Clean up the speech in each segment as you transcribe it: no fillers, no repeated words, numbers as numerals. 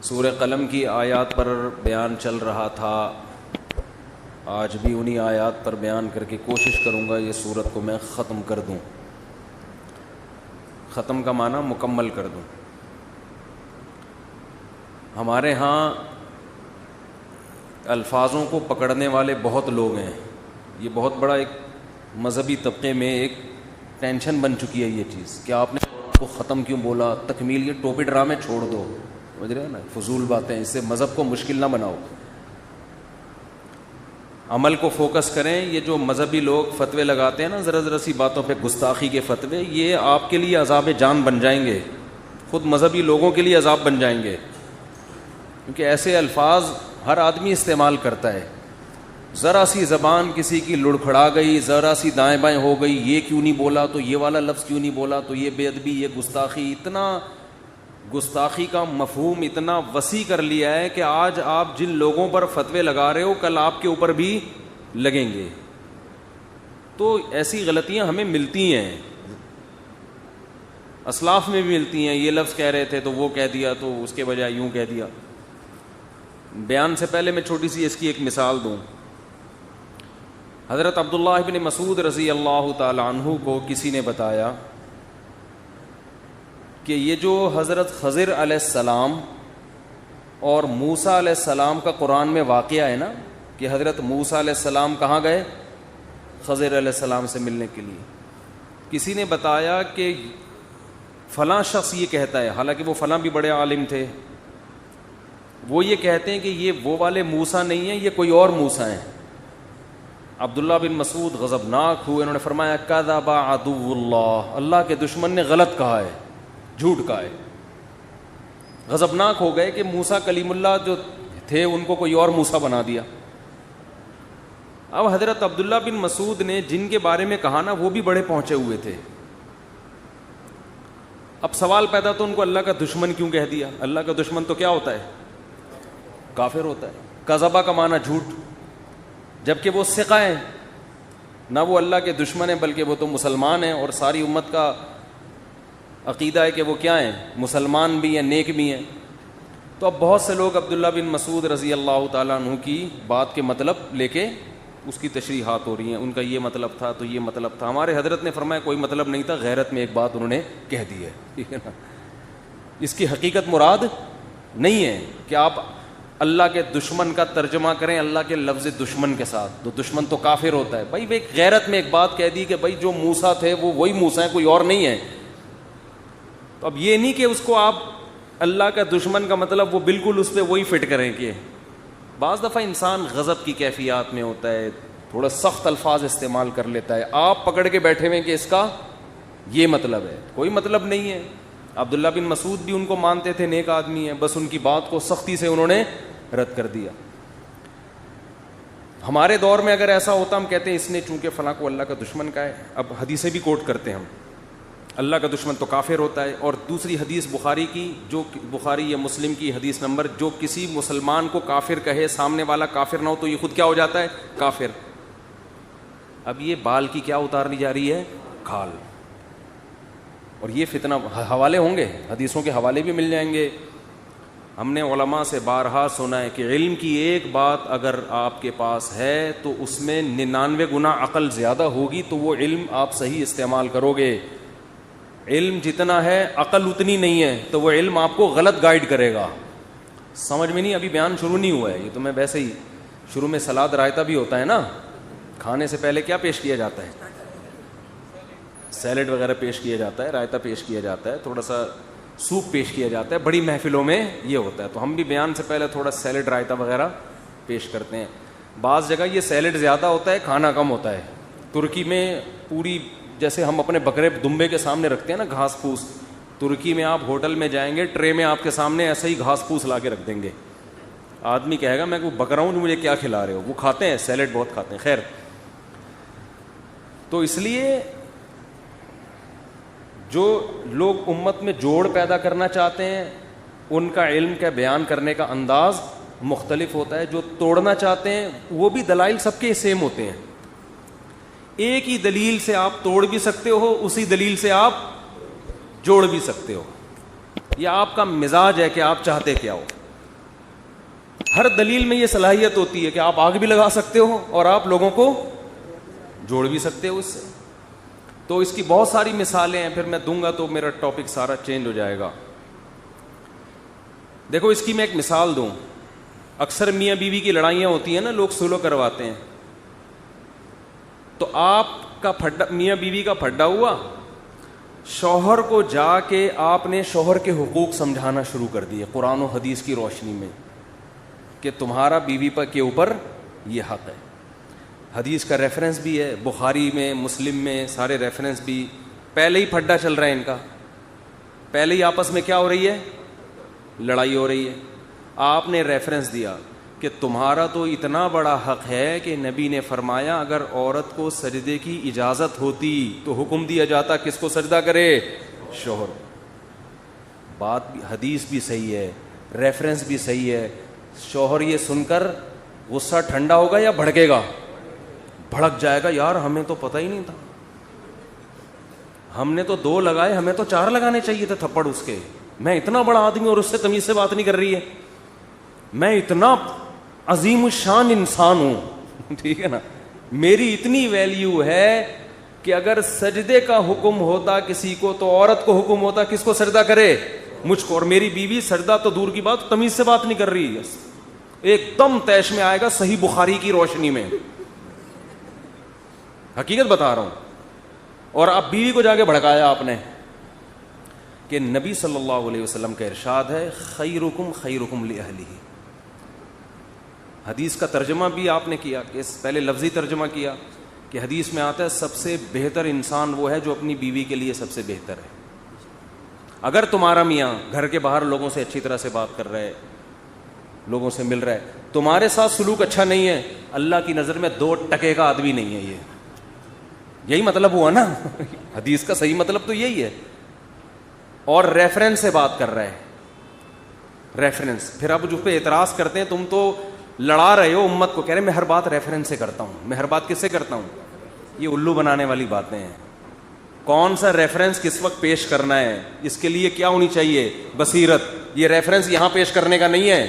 سورہ قلم کی آیات پر بیان چل رہا تھا. آج بھی انہی آیات پر بیان کر کے کوشش کروں گا یہ سورت کو میں ختم کر دوں. ختم کا معنی مکمل کر دوں. ہمارے ہاں الفاظوں کو پکڑنے والے بہت لوگ ہیں. یہ بہت بڑا ایک مذہبی طبقے میں ایک ٹینشن بن چکی ہے یہ چیز کہ آپ نے کو ختم کیوں بولا, تکمیل, یہ ٹوپی ڈرامے چھوڑ دو. سمجھ رہے ہیں نا, فضول باتیں, اس سے مذہب کو مشکل نہ بناؤ, عمل کو فوکس کریں. یہ جو مذہبی لوگ فتوے لگاتے ہیں نا ذرا ذرا سی باتوں پہ, گستاخی کے فتوے, یہ آپ کے لیے عذاب جان بن جائیں گے, خود مذہبی لوگوں کے لیے عذاب بن جائیں گے, کیونکہ ایسے الفاظ ہر آدمی استعمال کرتا ہے. ذرا سی زبان کسی کی لڑکھڑا گئی, ذرا سی دائیں بائیں ہو گئی, یہ کیوں نہیں بولا, تو یہ والا لفظ کیوں نہیں بولا, تو یہ بے ادبی, یہ گستاخی. اتنا گستاخی کا مفہوم اتنا وسیع کر لیا ہے کہ آج آپ جن لوگوں پر فتوے لگا رہے ہو کل آپ کے اوپر بھی لگیں گے. تو ایسی غلطیاں ہمیں ملتی ہیں, اسلاف میں بھی ملتی ہیں. یہ لفظ کہہ رہے تھے تو وہ کہہ دیا, تو اس کے بجائے یوں کہہ دیا. بیان سے پہلے میں چھوٹی سی اس کی ایک مثال دوں. حضرت عبداللہ ابن مسعود رضی اللہ تعالی عنہ کو کسی نے بتایا کہ یہ جو حضرت خضر علیہ السلام اور موسیٰ علیہ السلام کا قرآن میں واقعہ ہے نا, کہ حضرت موسیٰ علیہ السلام کہاں گئے, خضر علیہ السلام سے ملنے کے لیے. کسی نے بتایا کہ فلاں شخص یہ کہتا ہے, حالانکہ وہ فلاں بھی بڑے عالم تھے, وہ یہ کہتے ہیں کہ یہ وہ والے موسیٰ نہیں ہیں, یہ کوئی اور موسیٰ ہیں. عبداللہ بن مسعود غضبناک ہوئے, انہوں نے فرمایا کذب عدو اللہ, اللہ کے دشمن نے غلط کہا ہے, جھوٹ کہا ہے. غضبناک ہو گئے کہ موسیٰ کلیم اللہ جو تھے ان کو کوئی اور موسیٰ بنا دیا. اب حضرت عبداللہ بن مسعود نے جن کے بارے میں کہا نا وہ بھی بڑے پہنچے ہوئے تھے. اب سوال پیدا تو ان کو اللہ کا دشمن کیوں کہہ دیا. اللہ کا دشمن تو کیا ہوتا ہے, کافر ہوتا ہے. کذبہ کا معنی جھوٹ, جبکہ وہ ثقہ ہیں, نہ وہ اللہ کے دشمن ہیں بلکہ وہ تو مسلمان ہیں, اور ساری امت کا عقیدہ ہے کہ وہ کیا ہیں, مسلمان بھی ہیں, نیک بھی ہیں. تو اب بہت سے لوگ عبداللہ بن مسعود رضی اللہ تعالیٰ عنہ کی بات کے مطلب لے کے اس کی تشریحات ہو رہی ہیں. ان کا یہ مطلب تھا تو یہ مطلب تھا. ہمارے حضرت نے فرمایا کوئی مطلب نہیں تھا, غیرت میں ایک بات انہوں نے کہہ دی ہے, ٹھیک ہے نا. اس کی حقیقت مراد نہیں ہے کہ آپ اللہ کے دشمن کا ترجمہ کریں اللہ کے لفظ دشمن کے ساتھ, تو دشمن تو کافر ہوتا ہے. بھائی ایک غیرت میں ایک بات کہہ دی کہ بھائی جو موسیٰ تھے وہ وہی موسیٰ ہیں, کوئی اور نہیں ہے. تو اب یہ نہیں کہ اس کو آپ اللہ کا دشمن کا مطلب وہ بالکل اس پہ وہی فٹ کریں. کہ بعض دفعہ انسان غضب کی کیفیات میں ہوتا ہے, تھوڑا سخت الفاظ استعمال کر لیتا ہے, آپ پکڑ کے بیٹھے ہوئے کہ اس کا یہ مطلب ہے. کوئی مطلب نہیں ہے. عبداللہ بن مسعود بھی ان کو مانتے تھے, نیک آدمی ہیں, بس ان کی بات کو سختی سے انہوں نے رد کر دیا. ہمارے دور میں اگر ایسا ہوتا ہم کہتے ہیں اس نے چونکہ فلاں کو اللہ کا دشمن کہا ہے. اب حدیثیں بھی کوٹ کرتے ہیں ہم, اللہ کا دشمن تو کافر ہوتا ہے. اور دوسری حدیث بخاری کی, جو بخاری یا مسلم کی حدیث نمبر, جو کسی مسلمان کو کافر کہے سامنے والا کافر نہ ہو تو یہ خود کیا ہو جاتا ہے, کافر. اب یہ بال کی کیا اتارنی جا رہی ہے, کھال. اور یہ فتنہ, حوالے ہوں گے, حدیثوں کے حوالے بھی مل جائیں گے. ہم نے علماء سے بارہا سنا ہے کہ علم کی ایک بات اگر آپ کے پاس ہے تو اس میں 99 گنا عقل زیادہ ہوگی, تو وہ علم آپ صحیح استعمال کرو گے. علم جتنا ہے عقل اتنی نہیں ہے, تو وہ علم آپ کو غلط گائیڈ کرے گا. سمجھ میں نہیں, ابھی بیان شروع نہیں ہوا ہے, یہ تو میں ویسے ہی شروع میں سلاد رائتا بھی ہوتا ہے نا, کھانے سے پہلے کیا پیش کیا جاتا ہے, سیلڈ وغیرہ پیش کیا جاتا ہے, رائتا پیش کیا جاتا ہے, تھوڑا سا سوپ پیش کیا جاتا ہے. بڑی محفلوں میں یہ ہوتا ہے, تو ہم بھی بیان سے پہلے تھوڑا سیلڈ رائتا وغیرہ پیش کرتے ہیں. بعض جگہ یہ سیلڈ زیادہ ہوتا ہے, کھانا کم ہوتا ہے. ترکی میں پوری, جیسے ہم اپنے بکرے دمبے کے سامنے رکھتے ہیں نا گھاس پھوس, ترکی میں آپ ہوٹل میں جائیں گے ٹرے میں آپ کے سامنے ایسے ہی گھاس پھوس لا کے رکھ دیں گے. آدمی کہے گا میں کو بکرا ہوں مجھے کیا کھلا رہے ہو. وہ کھاتے ہیں سیلڈ, بہت کھاتے ہیں. خیر, تو اس لیے جو لوگ امت میں جوڑ پیدا کرنا چاہتے ہیں ان کا علم کا بیان کرنے کا انداز مختلف ہوتا ہے. جو توڑنا چاہتے ہیں وہ بھی دلائل سب کے سیم ہوتے ہیں. ایک ہی دلیل سے آپ توڑ بھی سکتے ہو, اسی دلیل سے آپ جوڑ بھی سکتے ہو. یہ آپ کا مزاج ہے کہ آپ چاہتے کیا ہو. ہر دلیل میں یہ صلاحیت ہوتی ہے کہ آپ آگ بھی لگا سکتے ہو اور آپ لوگوں کو جوڑ بھی سکتے ہو اس سے. تو اس کی بہت ساری مثالیں ہیں, پھر میں دوں گا تو میرا ٹاپک سارا چینج ہو جائے گا. دیکھو اس کی میں ایک مثال دوں. اکثر میاں بیوی کی لڑائیاں ہوتی ہیں نا, لوگ سلو کرواتے ہیں. تو آپ کا پھڈا, میاں بیوی کا پھڈا ہوا, شوہر کو جا کے آپ نے شوہر کے حقوق سمجھانا شروع کر دیے قرآن و حدیث کی روشنی میں کہ تمہارا بیوی پر کے اوپر یہ حق ہے. حدیث کا ریفرنس بھی ہے, بخاری میں, مسلم میں, سارے ریفرنس بھی. پہلے ہی پھڈا چل رہا ہے ان کا, پہلے ہی آپس میں کیا ہو رہی ہے, لڑائی ہو رہی ہے. آپ نے ریفرنس دیا کہ تمہارا تو اتنا بڑا حق ہے کہ نبی نے فرمایا اگر عورت کو سجدے کی اجازت ہوتی تو حکم دیا جاتا کس کو سجدہ کرے, شوہر. بات بھی, حدیث بھی صحیح ہے, ریفرنس بھی صحیح ہے. شوہر یہ سن کر غصہ ٹھنڈا ہوگا یا بھڑکے گا؟ بھڑک جائے گا, یار ہمیں تو پتہ ہی نہیں تھا, ہم نے تو 2 لگائے, ہمیں تو 4 لگانے چاہیے تھے تھپڑ اس کے. میں اتنا بڑا آدمی اور اس سے تمیز سے بات نہیں کر رہی ہے, میں اتنا عظیم الشان انسان ہوں, ٹھیک ہے نا, میری اتنی ویلیو ہے کہ اگر سجدے کا حکم ہوتا کسی کو تو عورت کو حکم ہوتا کس کو سجدہ کرے, مجھ کو. اور میری بیوی سجدہ تو دور کی بات, تمیز سے بات نہیں کر رہی ہے, ایک دم تیش میں آئے گا صحیح بخاری کی روشنی میں, حقیقت بتا رہا ہوں. اور اب بیوی کو جا کے بھڑکایا آپ نے کہ نبی صلی اللہ علیہ وسلم کا ارشاد ہے خیرکم خیرکم لأہلہ. حدیث کا ترجمہ بھی آپ نے کیا, کہ پہلے لفظی ترجمہ کیا کہ حدیث میں آتا ہے سب سے بہتر انسان وہ ہے جو اپنی بیوی کے لیے سب سے بہتر ہے. اگر تمہارا میاں گھر کے باہر لوگوں سے اچھی طرح سے بات کر رہا ہے, لوگوں سے مل رہا ہے, تمہارے ساتھ سلوک اچھا نہیں ہے, اللہ کی نظر میں 2 ٹکے کا آدمی نہیں ہے یہ. یہی مطلب ہوا نا, حدیث کا صحیح مطلب تو یہی ہے. اور ریفرنس سے بات کر رہا ہے, ریفرنس. پھر اب جو پہ اعتراض کرتے ہیں تم تو لڑا رہے ہو امت کو, کہہ رہے میں ہر بات ریفرنس سے کرتا ہوں, میں ہر بات کس سے کرتا ہوں. یہ الو بنانے والی باتیں ہیں. کون سا ریفرنس کس وقت پیش کرنا ہے, اس کے لیے کیا ہونی چاہیے, بصیرت. یہ ریفرنس یہاں پیش کرنے کا نہیں ہے,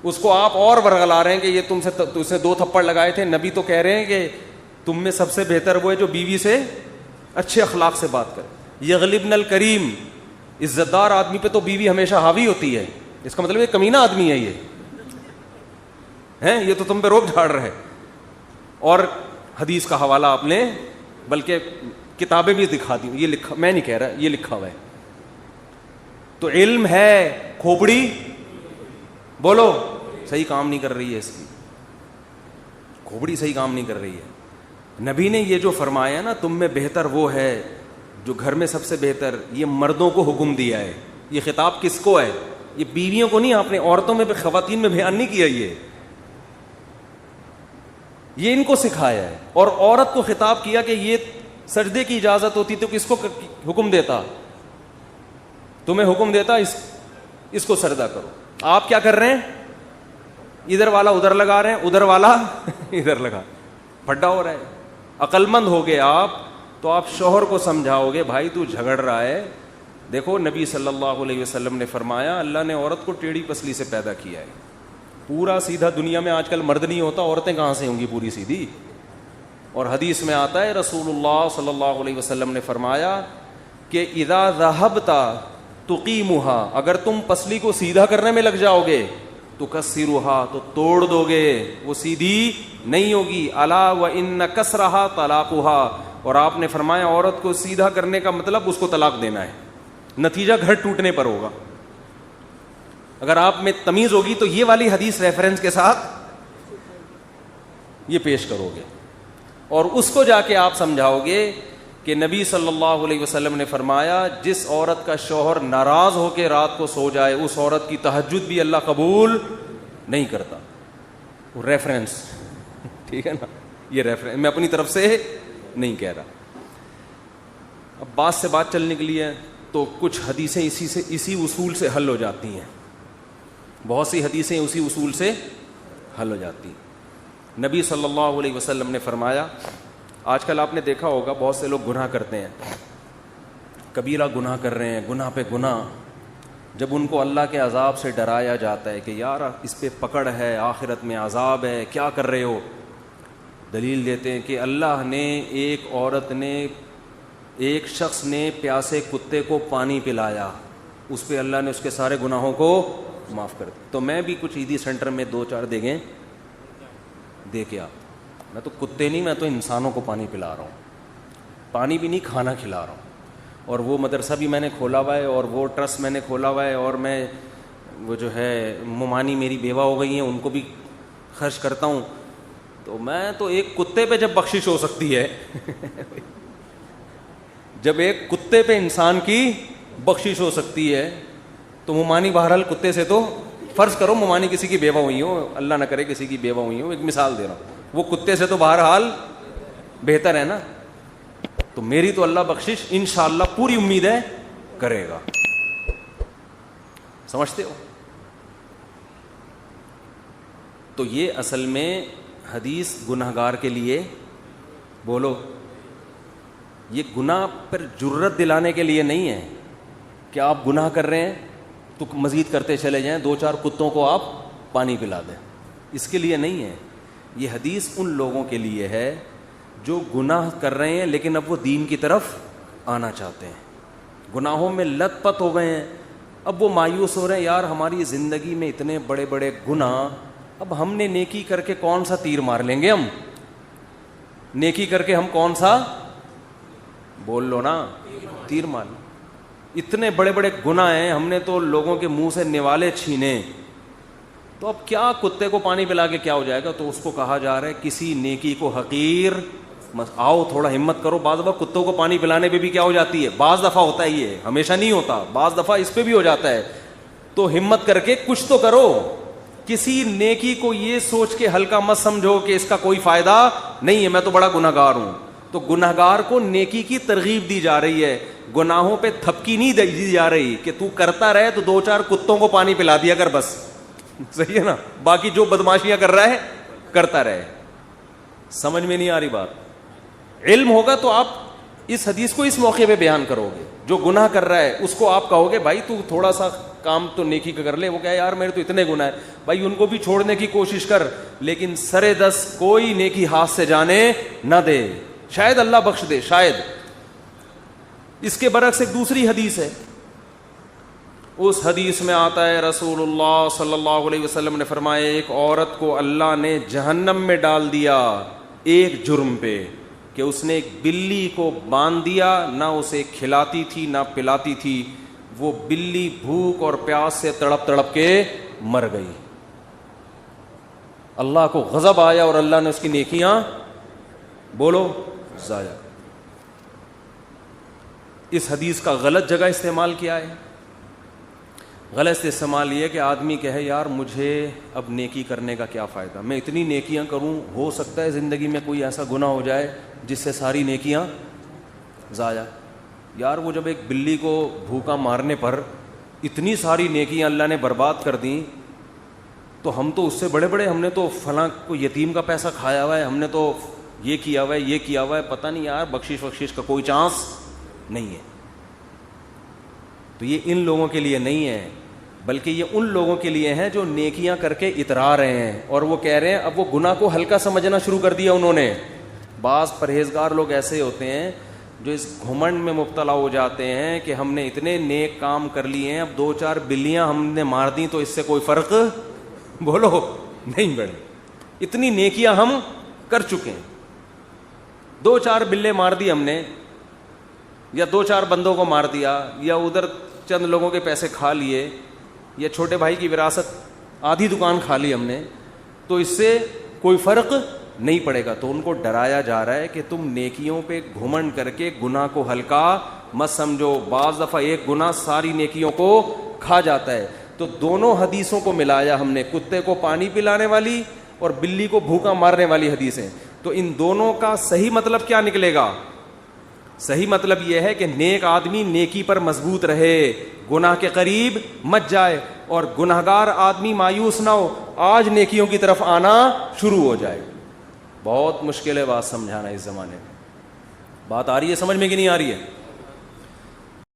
اس کو آپ اور ورگلا رہے ہیں کہ یہ تم سے 2 تھپڑ لگائے تھے. نبی تو کہہ رہے ہیں کہ تم میں سب سے بہتر وہ ہے جو بیوی سے اچھے اخلاق سے بات کرے. یغلبن الکریم, عزت دار آدمی پہ تو بیوی ہمیشہ حاوی ہوتی ہے. اس کا مطلب یہ کمینہ آدمی ہے, یہ ہیں, یہ تو تم پہ روب جھاڑ رہے. اور حدیث کا حوالہ آپ نے, بلکہ کتابیں بھی دکھا دی, یہ لکھا, میں نہیں کہہ رہا, یہ لکھا ہوا ہے. تو علم ہے, کھوپڑی بولو صحیح کام نہیں کر رہی ہے, اس کی کھوپڑی صحیح کام نہیں کر رہی ہے. نبی نے یہ جو فرمایا نا تم میں بہتر وہ ہے جو گھر میں سب سے بہتر, یہ مردوں کو حکم دیا ہے. یہ خطاب کس کو ہے, یہ بیویوں کو نہیں, آپ نے عورتوں میں, خواتین میں بیان نہیں کیا, یہ ان کو سکھایا ہے. اور عورت کو خطاب کیا کہ یہ سجدے کی اجازت ہوتی تو کس کو حکم دیتا, تمہیں حکم دیتا اس کو سجدہ کرو. آپ کیا کر رہے ہیں, ادھر والا ادھر لگا رہے ہیں, ادھر والا ادھر لگا, پھڈا ہو رہا ہے. عقل مند ہو گئے آپ تو آپ شوہر کو سمجھاؤ گے بھائی تو جھگڑ رہا ہے, دیکھو نبی صلی اللہ علیہ وسلم نے فرمایا اللہ نے عورت کو ٹیڑھی پسلی سے پیدا کیا ہے. پورا سیدھا دنیا میں آج کل مرد نہیں ہوتا, عورتیں کہاں سے ہوں گی پوری سیدھی. اور حدیث میں آتا ہے رسول اللہ صلی اللہ علیہ وسلم نے فرمایا کہ اذا ذهبت تقیمها, اگر تم پسلی کو سیدھا کرنے میں لگ جاؤ گے, تکسرها, تو توڑ دو گے, وہ سیدھی نہیں ہوگی. الا وان کسرها طلاقها, اور آپ نے فرمایا عورت کو سیدھا کرنے کا مطلب اس کو طلاق دینا ہے, نتیجہ گھر ٹوٹنے پر ہوگا. اگر آپ میں تمیز ہوگی تو یہ والی حدیث ریفرنس کے ساتھ یہ پیش کرو گے, اور اس کو جا کے آپ سمجھاؤ گے کہ نبی صلی اللہ علیہ وسلم نے فرمایا جس عورت کا شوہر ناراض ہو کے رات کو سو جائے اس عورت کی تہجد بھی اللہ قبول نہیں کرتا. ریفرنس, ٹھیک ہے نا, یہ ریفرنس میں اپنی طرف سے نہیں کہہ رہا. اب بات سے بات چلنے کے لیے تو کچھ حدیثیں اسی اصول سے حل ہو جاتی ہیں, بہت سی حدیثیں اسی اصول سے حل ہو جاتی ہیں. نبی صلی اللہ علیہ وسلم نے فرمایا, آج کل آپ نے دیکھا ہوگا بہت سے لوگ گناہ کرتے ہیں, کبیرہ گناہ کر رہے ہیں, گناہ پہ گناہ, جب ان کو اللہ کے عذاب سے ڈرایا جاتا ہے کہ یار اس پہ پکڑ ہے، آخرت میں عذاب ہے، کیا کر رہے ہو، دلیل دیتے ہیں کہ اللہ نے، ایک عورت نے، ایک شخص نے پیاسے کتے کو پانی پلایا، اس پہ اللہ نے اس کے سارے گناہوں کو معاف کر دیا۔ تو میں بھی کچھ عیدی سینٹر میں 2-4 دیگیں دے کے میں تو کتے نہیں، میں تو انسانوں کو پانی پلا رہا ہوں، پانی بھی نہیں، کھانا کھلا رہا ہوں۔ اور وہ مدرسہ بھی میں نے کھولا ہوا ہے، اور وہ ٹرسٹ میں نے کھولا ہوا ہے، اور میں وہ جو ہے ممانی میری بیوہ ہو گئی ہیں ان کو بھی خرچ کرتا ہوں۔ تو میں تو ایک کتے پہ جب بخشش ہو سکتی ہے جب ایک کتے پہ انسان کی بخشش ہو سکتی ہے تو ممانی بہرحال کتے سے، تو فرض کرو ممانی کسی کی بیوہ ہوئی ہو، اللہ نہ کرے کسی کی بیوہ ہوئی ہو، ایک مثال دے رہا ہوں، وہ کتے سے تو بہرحال بہتر ہے نا۔ تو میری تو اللہ بخشش انشاءاللہ پوری امید ہے کرے گا، سمجھتے ہو؟ تو یہ اصل میں حدیث گنہگار کے لیے، بولو، یہ گناہ پر جرت دلانے کے لیے نہیں ہے کہ آپ گناہ کر رہے ہیں تو مزید کرتے چلے جائیں، 2-4 کتوں کو آپ پانی پلا دیں، اس کے لیے نہیں ہے۔ یہ حدیث ان لوگوں کے لیے ہے جو گناہ کر رہے ہیں لیکن اب وہ دین کی طرف آنا چاہتے ہیں، گناہوں میں لت پت ہو گئے ہیں، اب وہ مایوس ہو رہے ہیں، یار ہماری زندگی میں اتنے بڑے بڑے گناہ، اب ہم نے نیکی کر کے کون سا تیر مار لیں گے، ہم نیکی کر کے ہم کون سا، بول لو نا، تیر مار، اتنے بڑے بڑے گناہ ہیں، ہم نے تو لوگوں کے منہ سے نوالے چھینے، تو اب کیا کتے کو پانی پلا کے کیا ہو جائے گا؟ تو اس کو کہا جا رہا ہے کسی نیکی کو حقیر آؤ، تھوڑا ہمت کرو۔ بعض دفعہ کتوں کو پانی پلانے پہ بھی کیا ہو جاتی ہے، بعض دفعہ ہوتا ہے، یہ ہمیشہ نہیں ہوتا، بعض دفعہ اس پہ بھی ہو جاتا ہے، تو ہمت کر کے کچھ تو کرو۔ کسی نیکی کو یہ سوچ کے ہلکا مت سمجھو کہ اس کا کوئی فائدہ نہیں ہے، میں تو بڑا گنہگار ہوں۔ تو گنہگار کو نیکی کی ترغیب دی جا رہی ہے، گناہوں پہ تھپکی نہیں دی جا رہی کہ تو کرتا رہے تو 2-4 کتوں کو پانی پلا دیا کر بس، صحیح ہے نا، باقی جو بدماشیاں کر رہا ہے کرتا رہے۔ سمجھ میں نہیں آ رہی بات؟ علم ہوگا تو آپ اس حدیث کو اس موقع پہ بیان کرو گے، جو گناہ کر رہا ہے اس کو آپ کہو گے بھائی تو تھوڑا سا کام تو نیکی کا کر لے، وہ کہا یار میرے تو اتنے گناہ ہے، بھائی ان کو بھی چھوڑنے کی کوشش کر، لیکن سرے دس کوئی نیکی ہاتھ سے جانے نہ دے، شاید اللہ بخش دے، شاید۔ اس کے برعکس ایک دوسری حدیث ہے، اس حدیث میں آتا ہے رسول اللہ صلی اللہ علیہ وسلم نے فرمایا ایک عورت کو اللہ نے جہنم میں ڈال دیا ایک جرم پہ کہ اس نے ایک بلی کو باندھ دیا، نہ اسے کھلاتی تھی نہ پلاتی تھی، وہ بلی بھوک اور پیاس سے تڑپ تڑپ کے مر گئی، اللہ کو غضب آیا اور اللہ نے اس کی نیکیاں، بولو، ضائع۔ اس حدیث کا غلط جگہ استعمال کیا ہے، غلط استعمال یہ کہ آدمی کہے یار مجھے اب نیکی کرنے کا کیا فائدہ، میں اتنی نیکیاں کروں، ہو سکتا ہے زندگی میں کوئی ایسا گناہ ہو جائے جس سے ساری نیکیاں ضائع۔ یار وہ جب ایک بلی کو بھوکا مارنے پر اتنی ساری نیکیاں اللہ نے برباد کر دیں، تو ہم تو اس سے بڑے بڑے، ہم نے تو فلاں کو یتیم کا پیسہ کھایا ہوا ہے، ہم نے تو یہ کیا ہوا ہے، یہ کیا ہوا ہے، پتہ نہیں یار بخشش کا کوئی چانس نہیں ہے۔ تو یہ ان لوگوں کے لیے نہیں ہے، بلکہ یہ ان لوگوں کے لیے ہیں جو نیکیاں کر کے اترا رہے ہیں اور وہ کہہ رہے ہیں، اب وہ گناہ کو ہلکا سمجھنا شروع کر دیا انہوں نے۔ بعض پرہیزگار لوگ ایسے ہوتے ہیں جو اس گھمنڈ میں مبتلا ہو جاتے ہیں کہ ہم نے اتنے نیک کام کر لیے ہیں، اب 2-4 بلیاں ہم نے مار دیں تو اس سے کوئی فرق، بولو، نہیں پڑے، اتنی نیکیاں ہم کر چکے ہیں، 2-4 بلے مار دی ہم نے، یا 2-4 بندوں کو مار دیا، یا ادھر چند لوگوں کے پیسے کھا لیے، یا چھوٹے بھائی کی وراثت آدھی دکان کھا لی ہم نے، تو اس سے کوئی فرق نہیں پڑے گا۔ تو ان کو ڈرایا جا رہا ہے کہ تم نیکیوں پہ گھمنڈ کر کے گناہ کو ہلکا مت سمجھو، بعض دفعہ ایک گناہ ساری نیکیوں کو کھا جاتا ہے۔ تو دونوں حدیثوں کو ملایا ہم نے، کتے کو پانی پلانے والی اور بلی کو بھوکا مارنے والی حدیثیں، تو ان دونوں کا صحیح مطلب کیا نکلے گا؟ صحیح مطلب یہ ہے کہ نیک آدمی نیکی پر مضبوط رہے، گناہ کے قریب مت جائے، اور گناہگار آدمی مایوس نہ ہو، آج نیکیوں کی طرف آنا شروع ہو جائے۔ بہت مشکل ہے بات سمجھانا اس زمانے میں، بات آ رہی ہے سمجھ میں کہ نہیں آ رہی ہے؟